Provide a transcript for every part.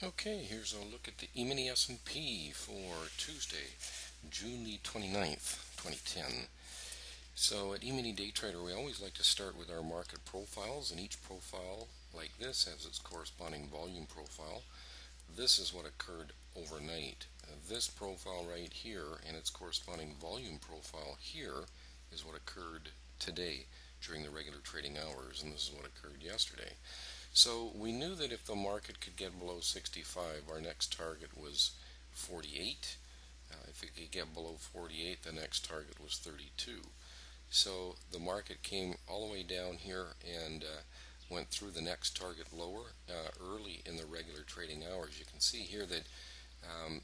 Okay, here's a look at the E-mini S&P for Tuesday, June the 29th, 2010. So at E-mini Day Trader, we always like to start with our market profiles, and each profile, like this, has its corresponding volume profile. This is what occurred overnight. This profile right here and its corresponding volume profile here is what occurred today during the regular trading hours, and this is what occurred yesterday. So we knew that if the market could get below 65, our next target was 48. If it could get below 48, the next target was 32. So the market came all the way down here and went through the next target lower early in the regular trading hours. You can see here that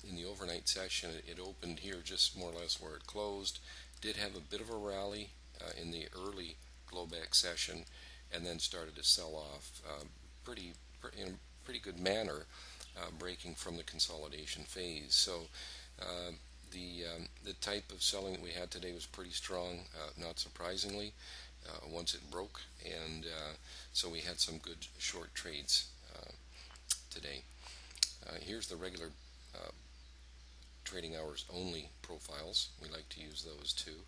in the overnight session it opened here just more or less where it closed. Did have a bit of a rally in the early glowback session and then started to sell off pretty in a pretty good manner, breaking from the consolidation phase. So the type of selling that we had today was pretty strong, not surprisingly, once it broke, and so we had some good short trades today. Here's the regular uh, trading hours only profiles. We like to use those too.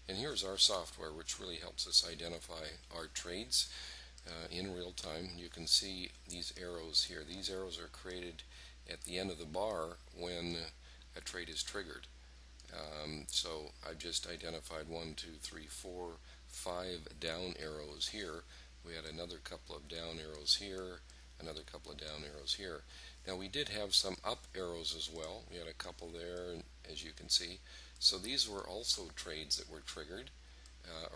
And here's our software, which really helps us identify our trades in real time. You can see these arrows here. These arrows are created at the end of the bar when a trade is triggered. So I've just identified 1, 2, 3, 4, 5 down arrows here. We had another couple of down arrows here, another couple of down arrows here. Now we did have some up arrows as well. We had a couple there, as you can see. So these were also trades that were triggered,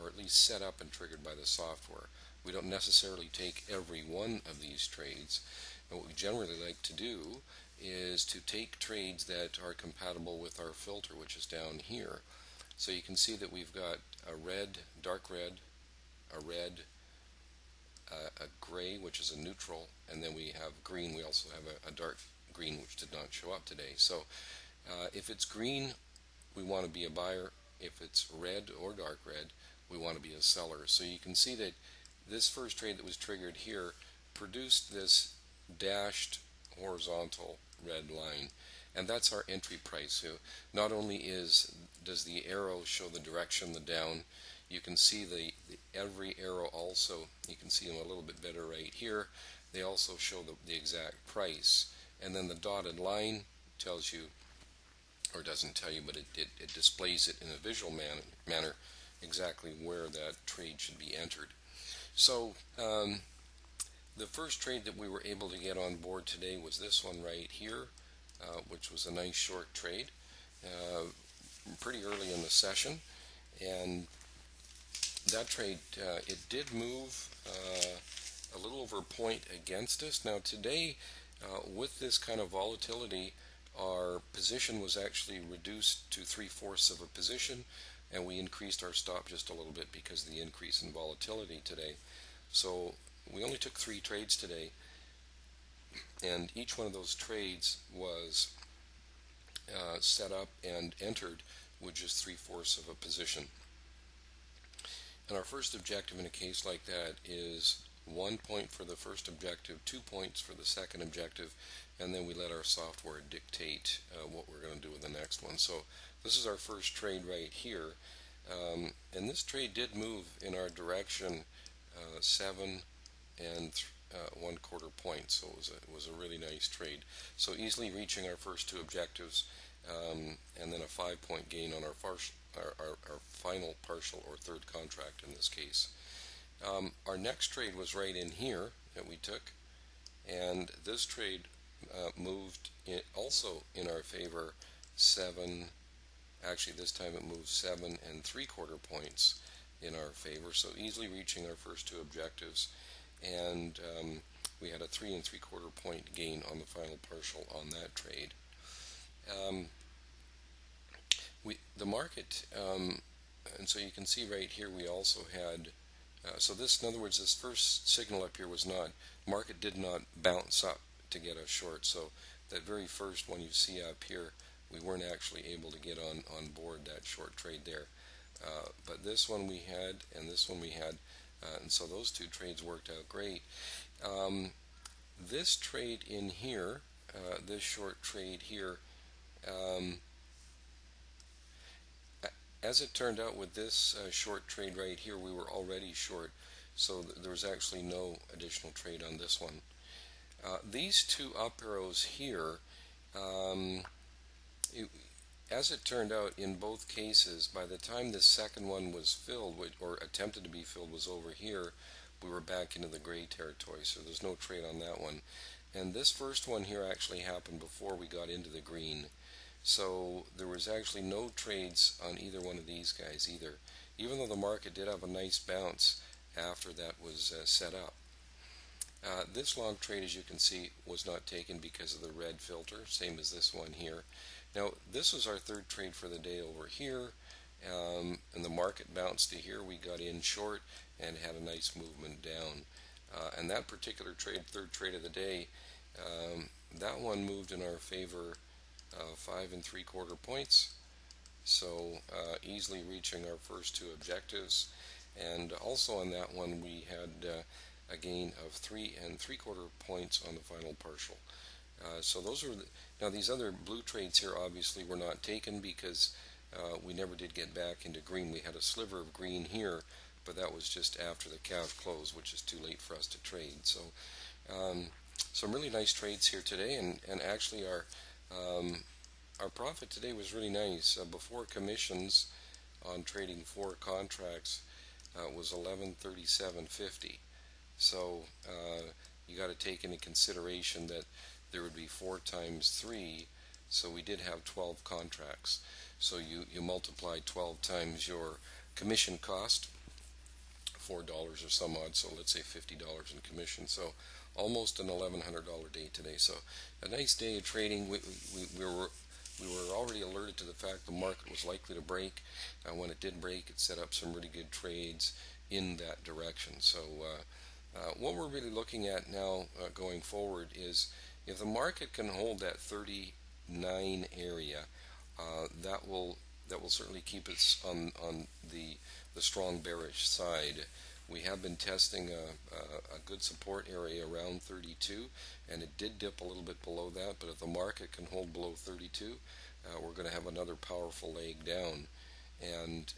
or at least set up and triggered by the software. We don't necessarily take every one of these trades. And what we generally like to do is to take trades that are compatible with our filter, which is down here. So you can see that we've got a red, dark red, a red, a gray, which is a neutral, and then we have green. We also have a dark green, which did not show up today. So if it's green, we want to be a buyer. If it's red or dark red, we want to be a seller. So you can see that this first trade that was triggered here produced this dashed horizontal red line, and that's our entry price. So not only does the arrow show the direction, the down, you can see every arrow also, you can see them a little bit better right here. They also show the exact price, and then the dotted line tells you, or doesn't tell you, but it displays it in a visual manner exactly where that trade should be entered. So the first trade that we were able to get on board today was this one right here, which was a nice short trade, uh, pretty early in the session, and that trade it did move a little over a point against us. Now today, with this kind of volatility, our position was actually reduced to 3/4 of a position, and we increased our stop just a little bit because of the increase in volatility today. So we only took 3 trades today, and each one of those trades was set up and entered with just 3/4 of a position. And our first objective in a case like that is 1 point for the first objective, 2 points for the second objective, and then we let our software dictate what we're going to do with the next one. So this is our first trade right here, and this trade did move in our direction 7 1/4 points, so it was a really nice trade. So easily reaching our first 2 objectives, and then a 5 point gain on our final partial or third contract in this case. Our next trade was right in here that we took, and this trade moved also in our favor 7. Actually, this time it moved 7 3/4 points in our favor, so easily reaching our first 2 objectives, and we had a 3 3/4 point gain on the final partial on that trade. Um, the market, and so you can see right here we also had, so this, in other words, this first signal up here was not, market did not bounce up to get us short. So that very first one you see up here, we weren't actually able to get on board that short trade there. But this one we had, and this one we had, and so those 2 trades worked out great. This trade in here this short trade here. Um, as it turned out with this short trade right here, we were already short, so there was actually no additional trade on this one. These two up arrows here, um, it, as it turned out, in both cases, by the time the second one was filled, or attempted to be filled, was over here, we were back into the gray territory, so there's no trade on that one. And this first one here actually happened before we got into the green. So there was actually no trades on either one of these guys either, even though the market did have a nice bounce after that was set up. This long trade, as you can see, was not taken because of the red filter, same as this one here. Now, this was our third trade for the day over here, and the market bounced to here. We got in short and had a nice movement down. And that particular trade, third trade of the day, that one moved in our favor 5 3/4 points. So easily reaching our first two objectives. And also on that one, we had a gain of 3 3/4 points on the final partial. So those are now these other blue trades here obviously were not taken because we never did get back into green. We had a sliver of green here, but that was just after the cash close, which is too late for us to trade. So some really nice trades here today, and actually our profit today was really nice. Before commissions on trading 4 contracts was $1137.50. So you got to take into consideration that there would be 4 times 3, so we did have 12 contracts. So you multiply 12 times your commission cost, $4 or some odd, so let's say $50 in commission. So almost an $1,100 day today. So a nice day of trading. We were already alerted to the fact the market was likely to break. When it did break, it set up some really good trades in that direction. So what we're really looking at now going forward is if the market can hold that 39 area, that will certainly keep us on the strong bearish side. We have been testing a good support area around 32, and it did dip a little bit below that, but if the market can hold below 32, we're going to have another powerful leg down, and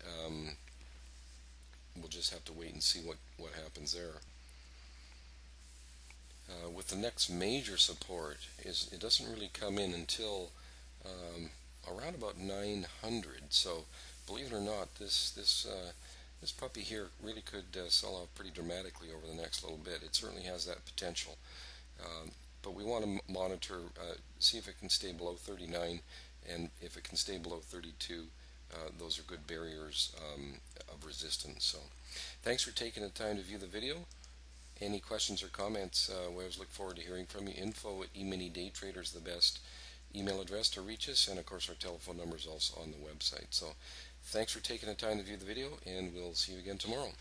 we'll just have to wait and see what happens there. With the next major support, it doesn't really come in until around about 900. So believe it or not, this puppy here really could sell off pretty dramatically over the next little bit. It certainly has that potential. But we want to monitor, see if it can stay below 39, and if it can stay below 32, those are good barriers of resistance. So thanks for taking the time to view the video. Any questions or comments, we always look forward to hearing from you. info@eminidaytrader is the best email address to reach us, and of course our telephone number is also on the website. So thanks for taking the time to view the video, and we'll see you again tomorrow.